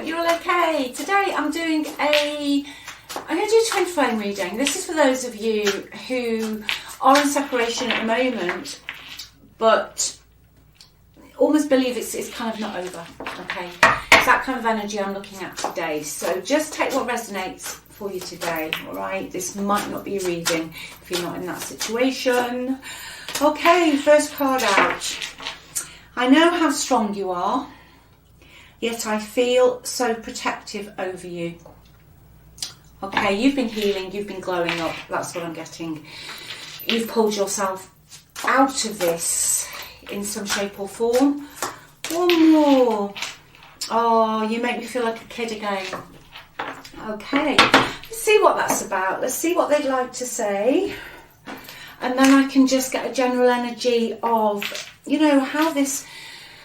hope you're all okay. Today I'm going to do a twin flame reading. This is for those of you who are in separation at the moment, but almost believe it's kind of not over, okay? It's that kind of energy I'm looking at today. So just take what resonates for you today, all right? This might not be a reading if you're not in that situation. Okay, first card out. I know how strong you are, yet I feel so protective over you. Okay, you've been healing, you've been glowing up, that's what I'm getting. You've pulled yourself out of this in some shape or form. One more. Oh, you make me feel like a kid again. Okay, let's see what that's about. Let's see what they'd like to say. And then I can just get a general energy of, you know, how this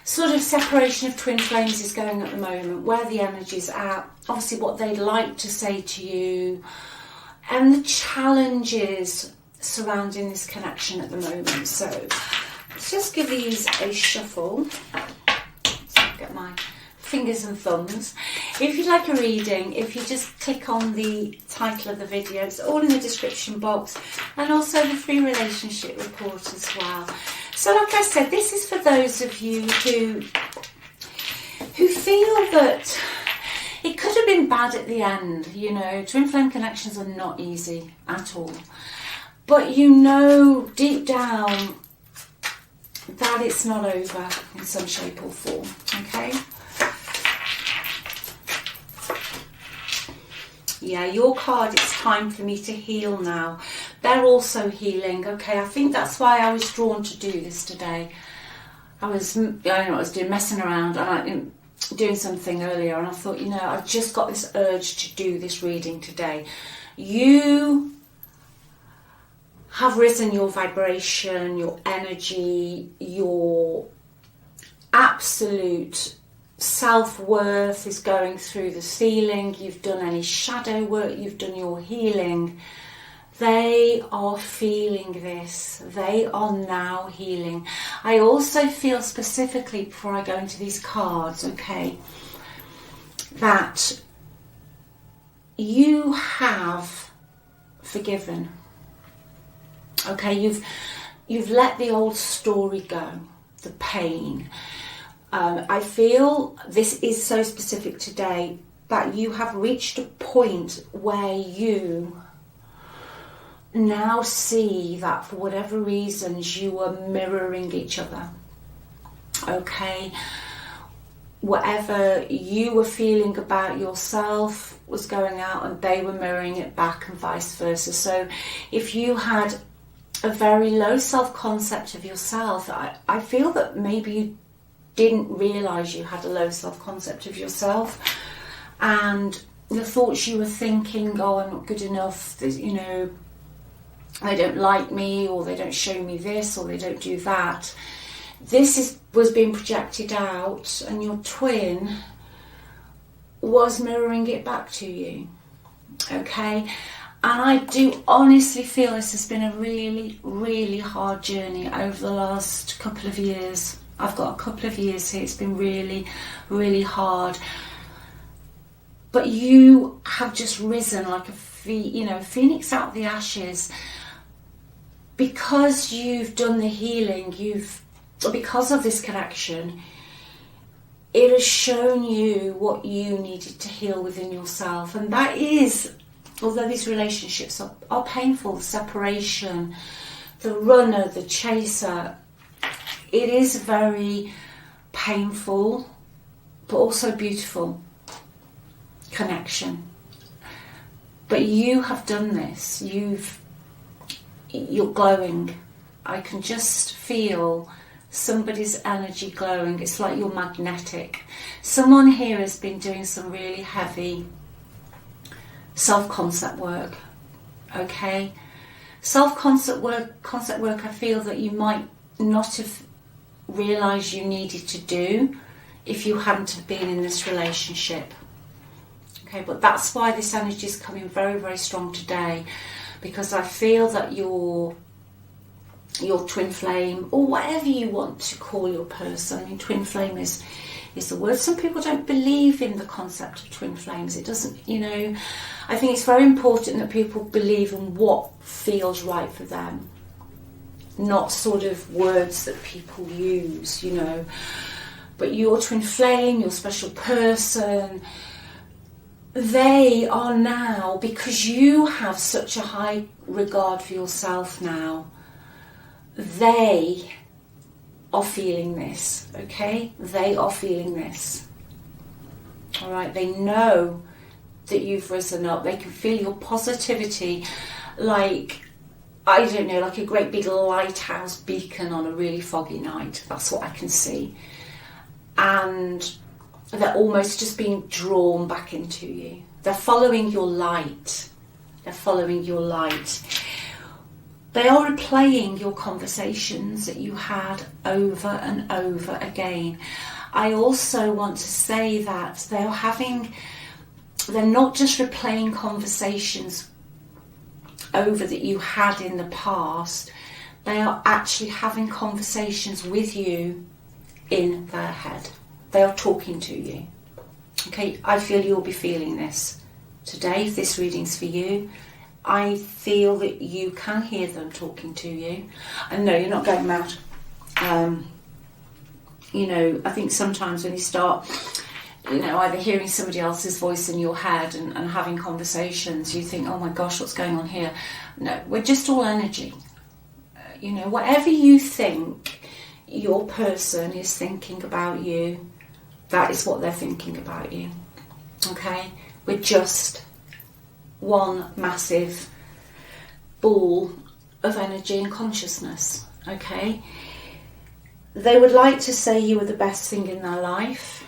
sort of separation of twin flames is going at the moment, where the energy's at, obviously what they'd like to say to you, and the challenges surrounding this connection at the moment. So let's just give these a shuffle. So I'll get my fingers and thumbs. If you'd like a reading, if you just click on the title of the video, it's all in the description box, and also the free relationship report as well. So like I said, this is for those of you who feel that it could have been bad at the end. You know, twin flame connections are not easy at all, but you know deep down that it's not over in some shape or form, okay? Yeah, your card, it's time for me to heal now. They're also healing, okay? I think that's why I was drawn to do this today. I was doing, messing around and doing something earlier, and I thought, you know, I've just got this urge to do this reading today. You have risen your vibration, your energy, your absolute self-worth is going through the ceiling. You've done any shadow work, you've done your healing. They are feeling this. They are now healing. I also feel specifically, before I go into these cards, okay, that you have forgiven. Okay, you've let the old story go, the pain. I feel this is so specific today that you have reached a point where you now see that for whatever reasons you were mirroring each other. Okay, whatever you were feeling about yourself was going out and they were mirroring it back, and vice versa. So if you had a very low self-concept of yourself, I feel that maybe you didn't realise you had a low self-concept of yourself, and the thoughts you were thinking, oh, I'm not good enough, you know, they don't like me, or they don't show me this, or they don't do that. This was being projected out, and your twin was mirroring it back to you, okay? And I do honestly feel this has been a really, really hard journey over the last couple of years. I've got a couple of years here, it's been really, really hard. But you have just risen like a phoenix out of the ashes, because you've done the healing, because of this connection, it has shown you what you needed to heal within yourself. And that is, although these relationships are painful, the separation, the runner, the chaser, it is very painful, but also beautiful connection. But you have done this. You're glowing. I can just feel somebody's energy glowing. It's like you're magnetic. Someone here has been doing some really heavy self-concept work. Okay, self-concept work. I feel that you might not have realised you needed to do if you hadn't have been in this relationship. Okay, but that's why this energy is coming very, very strong today, because I feel that you're your twin flame, or whatever you want to call your person. I mean, twin flame is the word. Some people don't believe in the concept of twin flames. It doesn't, I think it's very important that people believe in what feels right for them, not sort of words that people use, But your twin flame, your special person, they are now, because you have such a high regard for yourself now, they are feeling this, okay? They are feeling this. All right, they know that you've risen up. They can feel your positivity like, I don't know, like a great big lighthouse beacon on a really foggy night. That's what I can see. And they're almost just being drawn back into you. They're following your light. They're following your light. They are replaying your conversations that you had over and over again. I also want to say that they're not just replaying conversations over that you had in the past. They are actually having conversations with you in their head. They are talking to you. Okay, I feel you'll be feeling this today. If this reading's for you, I feel that you can hear them talking to you. And no, you're not going mad. I think sometimes when you start, either hearing somebody else's voice in your head and having conversations, you think, oh my gosh, what's going on here? No, we're just all energy. Whatever you think your person is thinking about you, that is what they're thinking about you. Okay? We're just one massive ball of energy and consciousness. Okay? They would like to say you were the best thing in their life.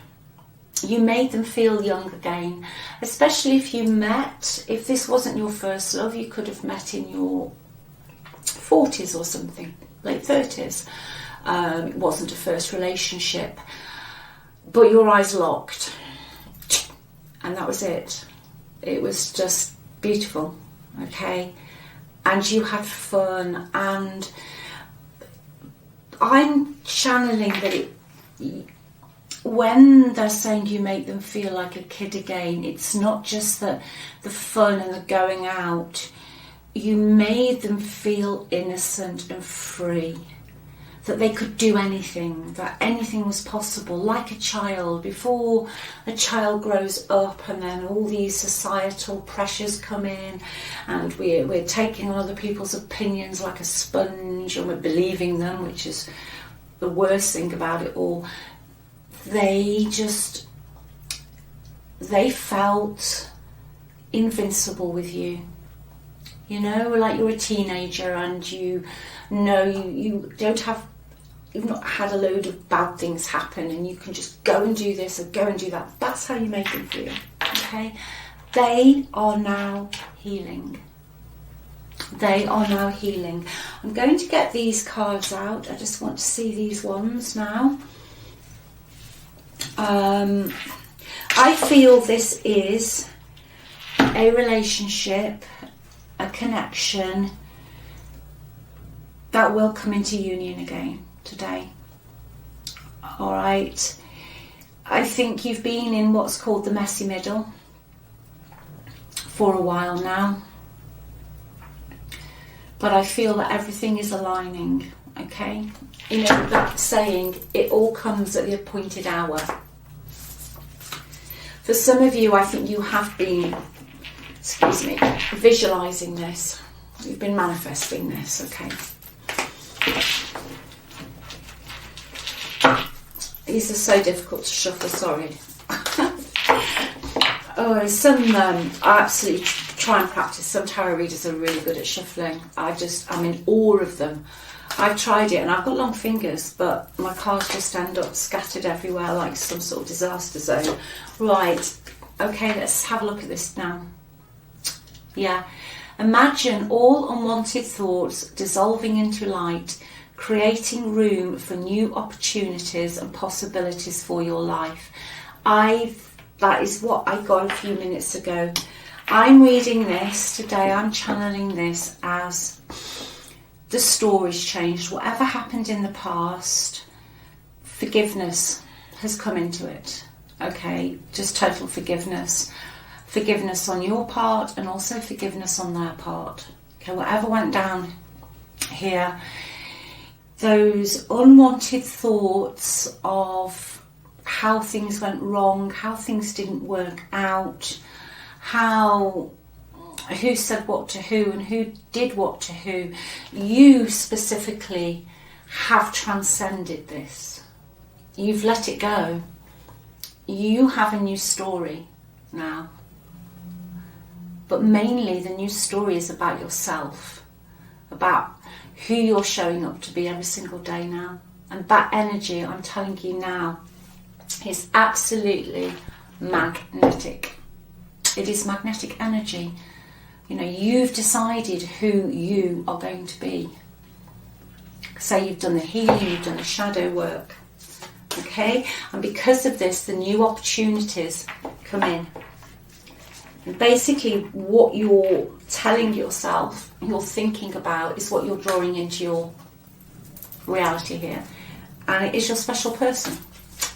You made them feel young again, especially if this wasn't your first love, you could have met in your 40s or something, late 30s. It wasn't a first relationship, but your eyes locked, and that was it. It was just beautiful, okay? And you had fun, and I'm channeling that when they're saying you make them feel like a kid again, it's not just the fun and the going out. You made them feel innocent and free, that they could do anything, that anything was possible, like a child. Before a child grows up and then all these societal pressures come in and we're taking on other people's opinions like a sponge, and we're believing them, which is the worst thing about it all. They felt invincible with you. Like you're a teenager and you you've not had a load of bad things happen and you can just go and do this or go and do that. That's how you make them feel, okay? They are now healing. They are now healing. I'm going to get these cards out. I just want to see these ones now. I feel this is a relationship, a connection that will come into union again today. All right. I think you've been in what's called the messy middle for a while now, but I feel that everything is aligning. Okay, that saying, it all comes at the appointed hour. For some of you, I think you have been, visualising this. You've been manifesting this, okay? These are so difficult to shuffle, sorry. I absolutely try and practice. Some tarot readers are really good at shuffling. I'm in awe of them. I've tried it and I've got long fingers, but my cards just end up scattered everywhere like some sort of disaster zone. Right, okay, let's have a look at this now. Yeah, imagine all unwanted thoughts dissolving into light, creating room for new opportunities and possibilities for your life. That is what I got a few minutes ago. I'm reading this today, I'm channeling this as the story's changed. Whatever happened in the past, forgiveness has come into it. Okay, just total forgiveness. Forgiveness on your part and also forgiveness on their part. Okay, whatever went down here, those unwanted thoughts of how things went wrong, how things didn't work out, who said what to who and who did what to who, you specifically have transcended this. You've let it go. You have a new story now. But mainly the new story is about yourself, about who you're showing up to be every single day now. And that energy, I'm telling you now, is absolutely magnetic. It is magnetic energy. You know, you've decided who you are going to be. Say you've done the healing, you've done the shadow work. Okay? And because of this, the new opportunities come in. And basically, what you're telling yourself, you're thinking about, is what you're drawing into your reality here. And it is your special person.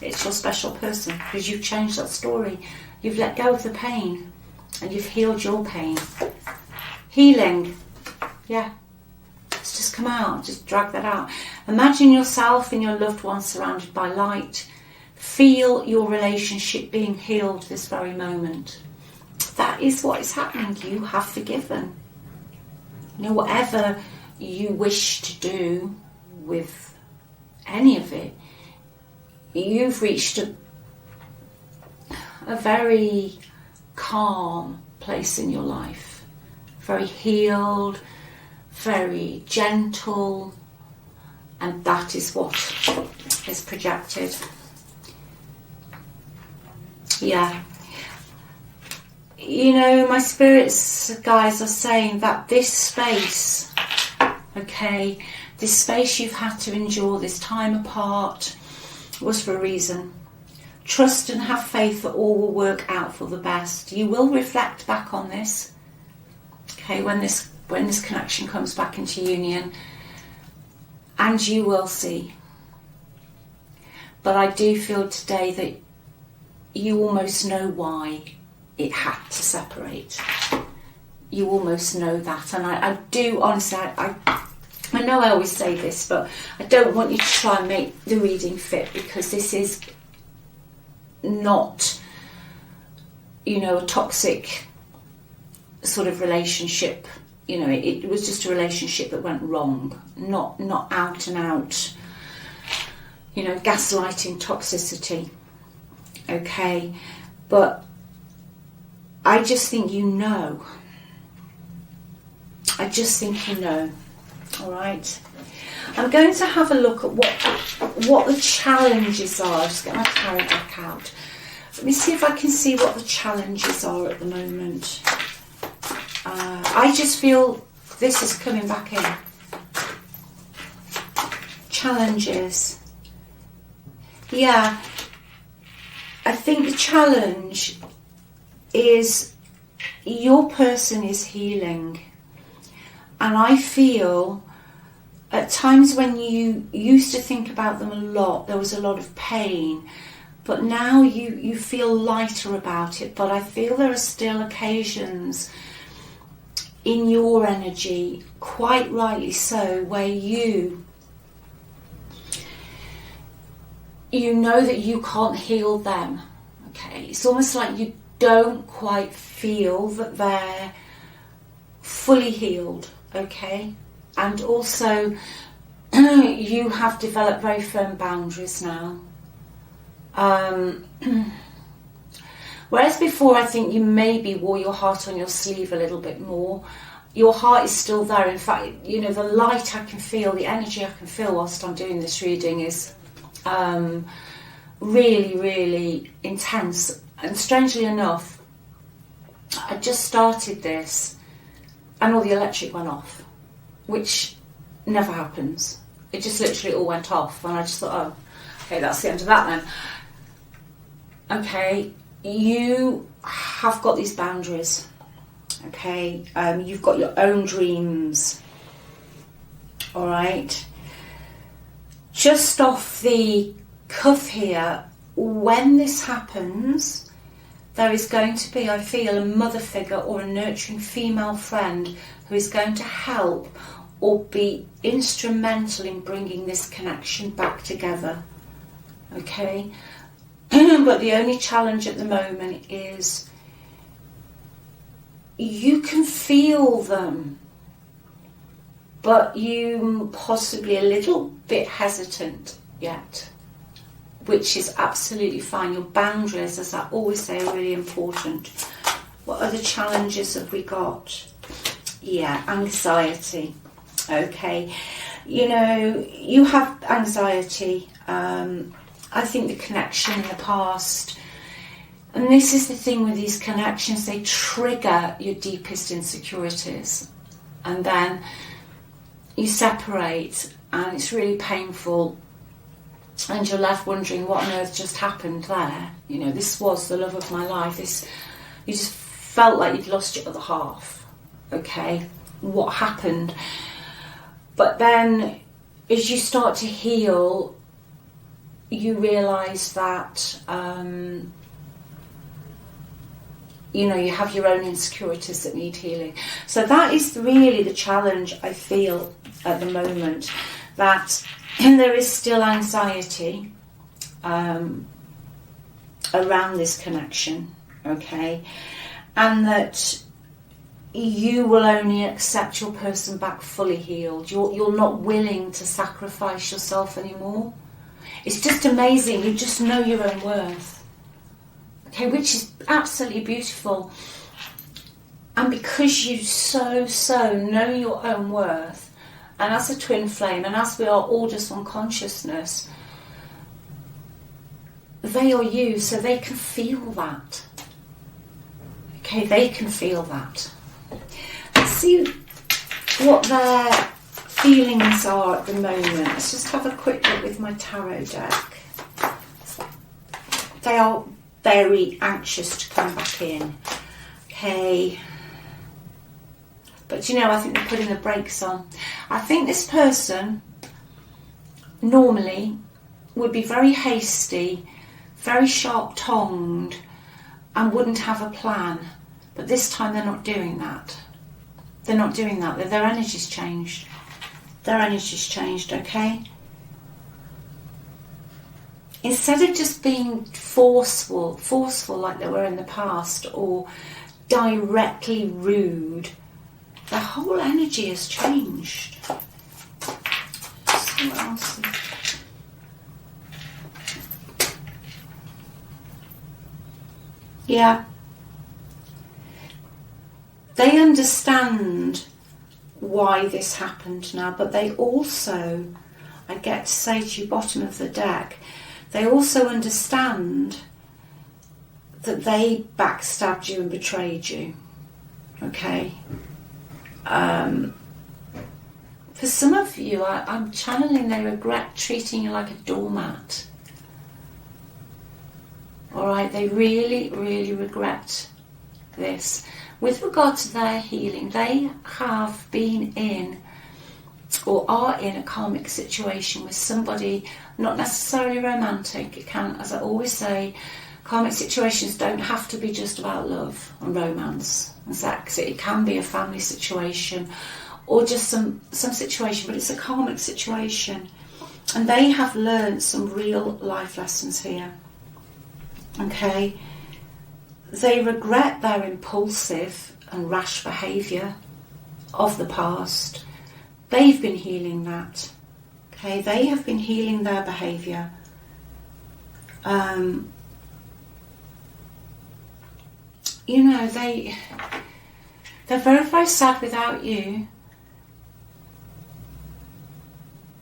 It's your special person because you've changed that story. You've let go of the pain and you've healed your pain. Healing. Yeah. It's just come out. Just drag that out. Imagine yourself and your loved ones surrounded by light. Feel your relationship being healed this very moment. That is what is happening. You have forgiven. You know, whatever you wish to do with any of it, you've reached a very calm place in your life. Very healed, very gentle, and that is what is projected. Yeah. You know, my spirits guys are saying that this space, okay, this space you've had to endure, this time apart, was for a reason. Trust and have faith that all will work out for the best. You will reflect back on this, okay, when this connection comes back into union, and you will see. But I do feel today that you almost know why it had to separate. You almost know that, and I do honestly, I know I always say this, but I don't want you to try and make the reading fit, because this is not, you know, a toxic sort of relationship. You know, it was just a relationship that went wrong, not out and out, you know, gaslighting, toxicity. Okay, but I just think you know. I just think you know. All right. I'm going to have a look at what the challenges are. Just get my tarot deck out. Let me see if I can see what the challenges are at the moment. I just feel this is coming back in. Challenges. Yeah. I think the challenge is your person is healing. And I feel at times when you used to think about them a lot, there was a lot of pain. But now you feel lighter about it. But I feel there are still occasions in your energy, quite rightly so, where you know that you can't heal them. Okay, it's almost like you don't quite feel that they're fully healed. Okay, and also you have developed very firm boundaries now. Whereas before, I think you maybe wore your heart on your sleeve a little bit more. Your heart is still there. In fact, you know, the light I can feel, the energy I can feel whilst I'm doing this reading is really, really intense. And strangely enough, I just started this and all the electric went off, which never happens. It just literally all went off, and I just thought, oh, okay, that's the end of that then. Okay, you have got these boundaries. Okay, you've got your own dreams. All right. Just off the cuff here, when this happens, there is going to be, I feel, a mother figure or a nurturing female friend who is going to help or be instrumental in bringing this connection back together. Okay? But the only challenge at the moment is you can feel them, but you possibly a little bit hesitant yet, which is absolutely fine. Your boundaries, as I always say, are really important. What other challenges have we got? Yeah, anxiety. Okay, you know, you have anxiety. I think the connection in the past, and this is the thing with these connections, they trigger your deepest insecurities, and then you separate and it's really painful, and you're left wondering what on earth just happened there. You know, this was the love of my life. This, you just felt like you'd lost your other half. Okay, what happened? But then as you start to heal, you realise that you know, you have your own insecurities that need healing. So that is really the challenge I feel at the moment, that there is still anxiety around this connection, okay, and that you will only accept your person back fully healed. You're not willing to sacrifice yourself anymore. It's just amazing. You just know your own worth, okay, which is absolutely beautiful. And because you so know your own worth, and as a twin flame, and as we are all just one consciousness, they are you, so they can feel that. Okay, they can feel that. Let's see what their feelings are at the moment. Let's just have a quick look with my tarot deck. They are very anxious to come back in. Okay. But you know, I think they're putting the brakes on. I think this person normally would be very hasty, very sharp-tongued, and wouldn't have a plan. But this time they're not doing that. They're not doing that. Their energy's changed. Their energy's changed, okay? Instead of just being forceful like they were in the past, or directly rude, their whole energy has changed. Let's see what else. Yeah. They understand why this happened now, but they also, I get to say to you, bottom of the deck, they also understand that they backstabbed you and betrayed you. Okay? For some of you, I'm channeling they regret treating you like a doormat. Alright, they really regret this. With regard to their healing, they have been in or are in a karmic situation with somebody, not necessarily romantic. It can, as I always say, karmic situations don't have to be just about love and romance and sex. It can be a family situation or just some situation, but it's a karmic situation. And they have learned some real life lessons here. Okay? They regret their impulsive and rash behaviour of the past. They've been healing that. Okay, they have been healing their behaviour. You know, they're very sad without you.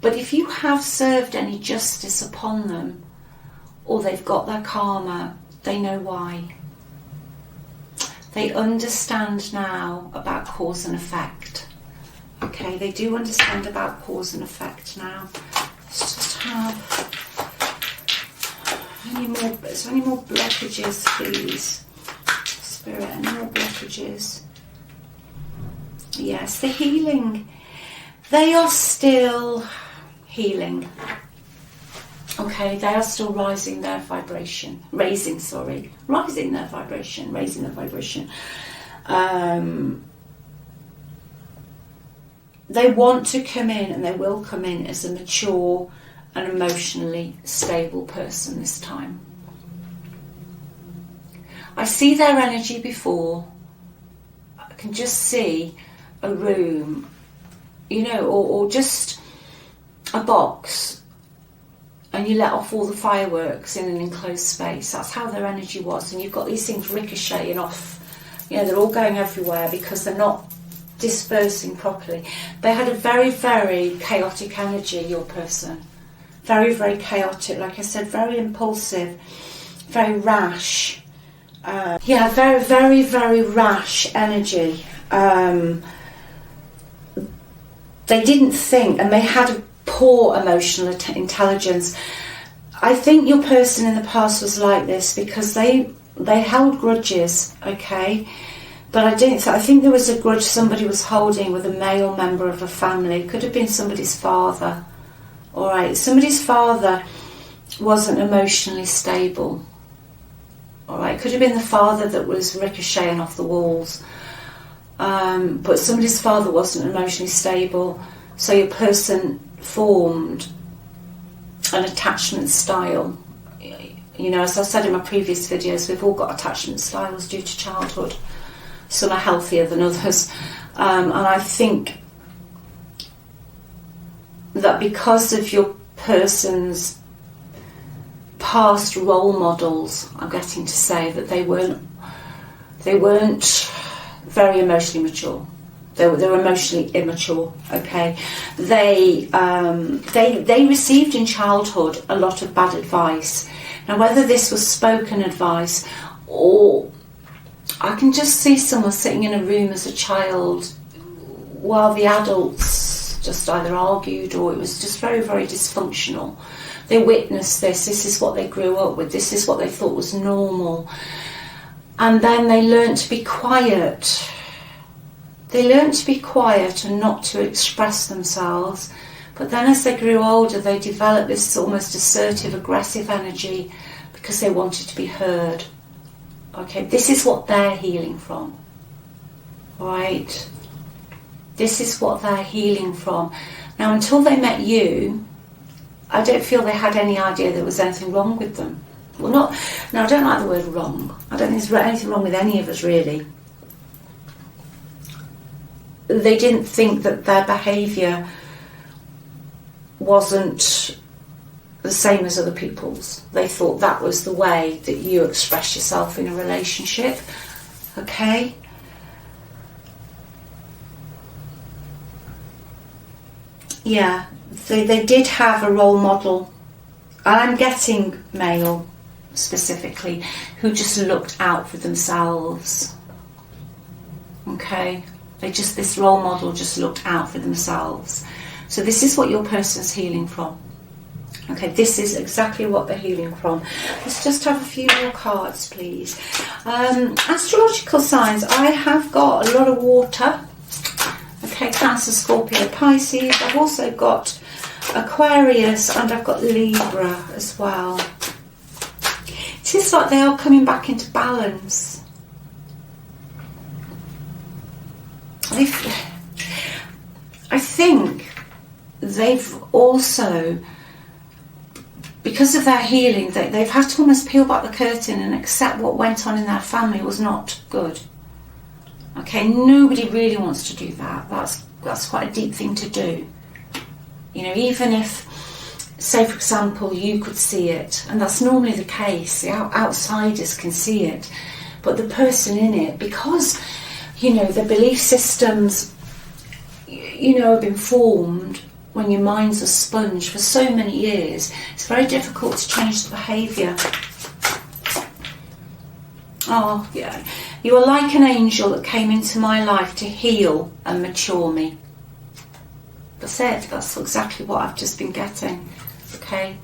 But if you have served any justice upon them, or they've got their karma, they know why. They understand now about cause and effect. Okay, they do understand about cause and effect now. Let's just have any more blockages, please. Spirit, any more blockages? Yes, the healing they are still healing. Okay, they are still raising their vibration. They want to come in, and they will come in as a mature and emotionally stable person this time. I see their energy before. I can just see a room, you know, or just a box, and you let off all the fireworks in an enclosed space. That's how their energy was. And you've got these things ricocheting off. You know, they're all going everywhere because they're not dispersing properly. They had a very, very chaotic energy, your person. Very, very chaotic. Like I said, very impulsive, very rash. Very, very, very rash energy. They didn't think, and they had a poor emotional intelligence. I think your person in the past was like this because they held grudges, okay? But I think there was a grudge somebody was holding with a male member of a family. It could have been somebody's father. All right, somebody's father wasn't emotionally stable. All right, it could have been the father that was ricocheting off the walls. But somebody's father wasn't emotionally stable. So your person formed an attachment style. You know, as I said in my previous videos, we've all got attachment styles due to childhood. Some are healthier than others. And I think that because of your person's past role models, I'm getting to say that they weren't very emotionally mature. They were emotionally immature. Okay, they received in childhood a lot of bad advice. Now, whether this was spoken advice, or I can just see someone sitting in a room as a child while the adults just either argued, or it was just very, very dysfunctional. They witnessed this. This is what they grew up with. This is what they thought was normal. And then they learned to be quiet. They learned to be quiet and not to express themselves. But then as they grew older, they developed this almost assertive, aggressive energy because they wanted to be heard. Okay, this is what they're healing from. Right? This is what they're healing from. Now, until they met you, I don't feel they had any idea there was anything wrong with them. Well, not. Now, I don't like the word wrong. I don't think there's anything wrong with any of us, really. They didn't think that their behaviour wasn't the same as other people's. They thought that was the way that you express yourself in a relationship. Okay? Yeah, they did have a role model. I'm getting male specifically, who just looked out for themselves. Okay? This role model just looked out for themselves. So this is what your person's healing from. Okay, this is exactly what they're healing from. Let's just have a few more cards, please. Astrological signs. I have got a lot of water. Okay, Cancer, Scorpio, Pisces. I've also got Aquarius, and I've got Libra as well. It is like they are coming back into balance. I think they've also, because of their healing, they've had to almost peel back the curtain and accept what went on in their family was not good. Okay, nobody really wants to do that. That's quite a deep thing to do. You know, even if, say for example, you could see it, and that's normally the case, the outsiders can see it, but the person in it, because, you know, the belief systems, you know, have been formed when your mind's a sponge for so many years, it's very difficult to change the behaviour. Oh, yeah. You are like an angel that came into my life to heal and mature me. That's it. That's exactly what I've just been getting. Okay?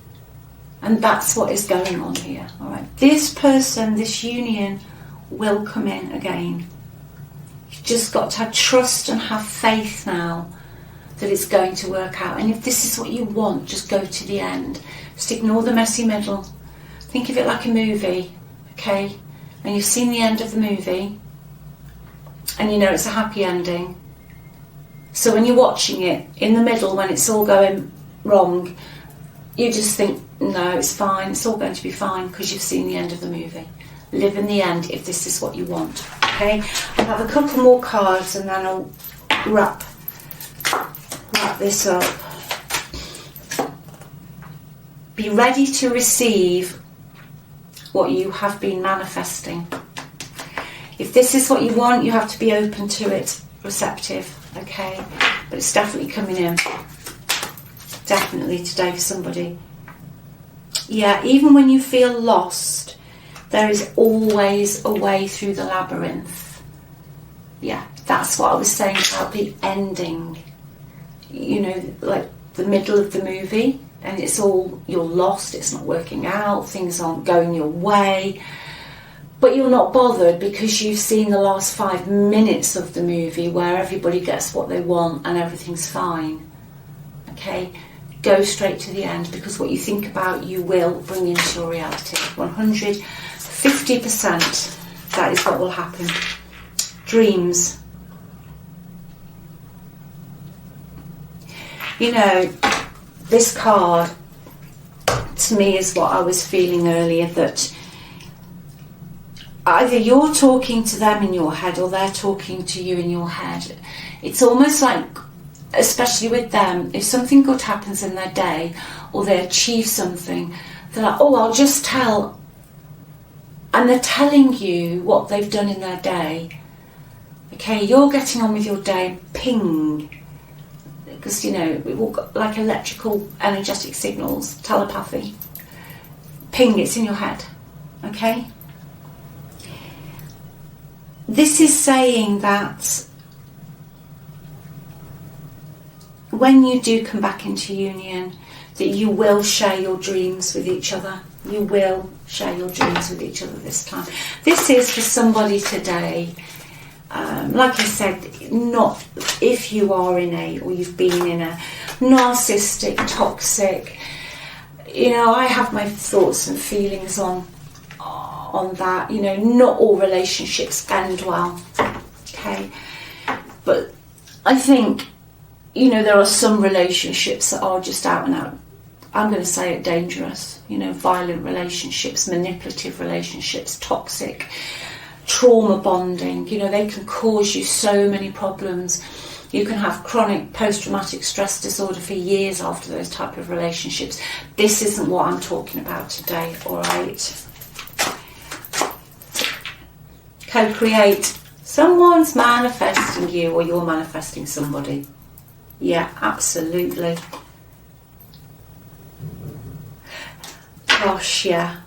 And that's what is going on here. All right? This person, this union, will come in again. You've just got to have trust and have faith now that it's going to work out. And if this is what you want, just go to the end. Just ignore the messy middle. Think of it like a movie, okay? And you've seen the end of the movie, and you know it's a happy ending. So when you're watching it, in the middle, when it's all going wrong, you just think, no, it's fine, it's all going to be fine, because you've seen the end of the movie. Live in the end if this is what you want, okay? I'll have a couple more cards and then I'll wrap this up. Be ready to receive what you have been manifesting. If this is what you want, you have to be open to it, receptive, okay? But it's definitely coming in. Definitely today for somebody. Yeah, even when you feel lost, there is always a way through the labyrinth. Yeah, that's what I was saying about the ending. You know, like the middle of the movie, and it's all, you're lost, it's not working out, things aren't going your way, but you're not bothered because you've seen the last 5 minutes of the movie where everybody gets what they want and everything's fine. Okay, go straight to the end, because what you think about, you will bring into your reality. 150%, that is what will happen. Dreams. You know, this card to me is what I was feeling earlier, that either you're talking to them in your head or they're talking to you in your head. It's almost like, especially with them, if something good happens in their day or they achieve something, they're like, oh, I'll just tell. And they're telling you what they've done in their day. Okay, you're getting on with your day, ping. Because, you know, we've all got like electrical, energetic signals, telepathy. Ping, it's in your head. Okay? This is saying that when you do come back into union, that you will share your dreams with each other. You will share your dreams with each other this time. This is for somebody today. Like I said, not if you are in a, or you've been in a narcissistic, toxic, you know, I have my thoughts and feelings on that. You know, not all relationships end well, okay? But I think, you know, there are some relationships that are just out and out, I'm going to say it, dangerous. You know, violent relationships, manipulative relationships, toxic, trauma bonding. You know, they can cause you so many problems. You can have chronic post-traumatic stress disorder for years after those type of relationships. This isn't what I'm talking about today, all right? Co-create. Someone's manifesting you, or you're manifesting somebody. Yeah, absolutely. Gosh, yeah.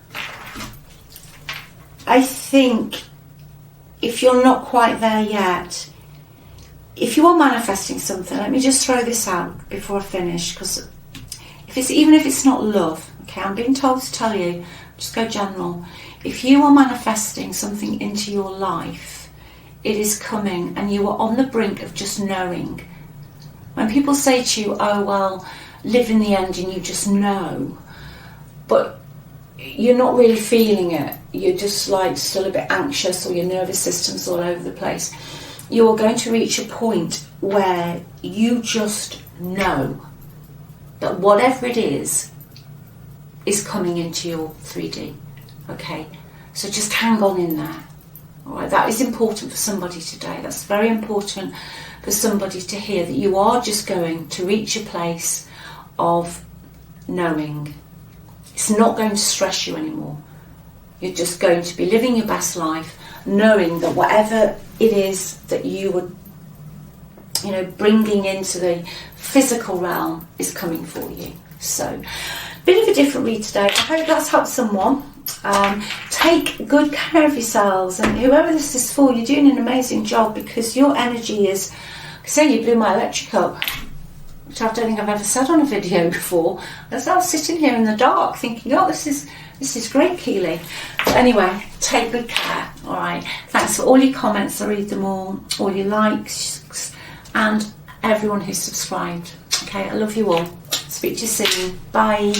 I think if you're not quite there yet, if you are manifesting something, let me just throw this out before I finish, because even if it's not love, okay, I'm being told to tell you, just go general. If you are manifesting something into your life, it is coming, and you are on the brink of just knowing. When people say to you, oh, well, live in the end and you just know, but you're not really feeling it, you're just like still a bit anxious, or your nervous system's all over the place, you're going to reach a point where you just know that whatever it is coming into your 3D, okay? So just hang on in there, all right? That is important for somebody today. That's very important for somebody to hear, that you are just going to reach a place of knowing. It's not going to stress you anymore. You're just going to be living your best life, knowing that whatever it is that you were, you know, bringing into the physical realm is coming for you. So, bit of a different read today. I hope that's helped someone. Take good care of yourselves, and whoever this is for, you're doing an amazing job, because your energy is, say you blew my electric up, which I don't think I've ever said on a video before. As I was sitting here in the dark thinking, oh, this is great, Keeley. But anyway, take good care, all right? Thanks for all your comments. I read them all your likes, and everyone who's subscribed. Okay, I love you all. Speak to you soon. Bye.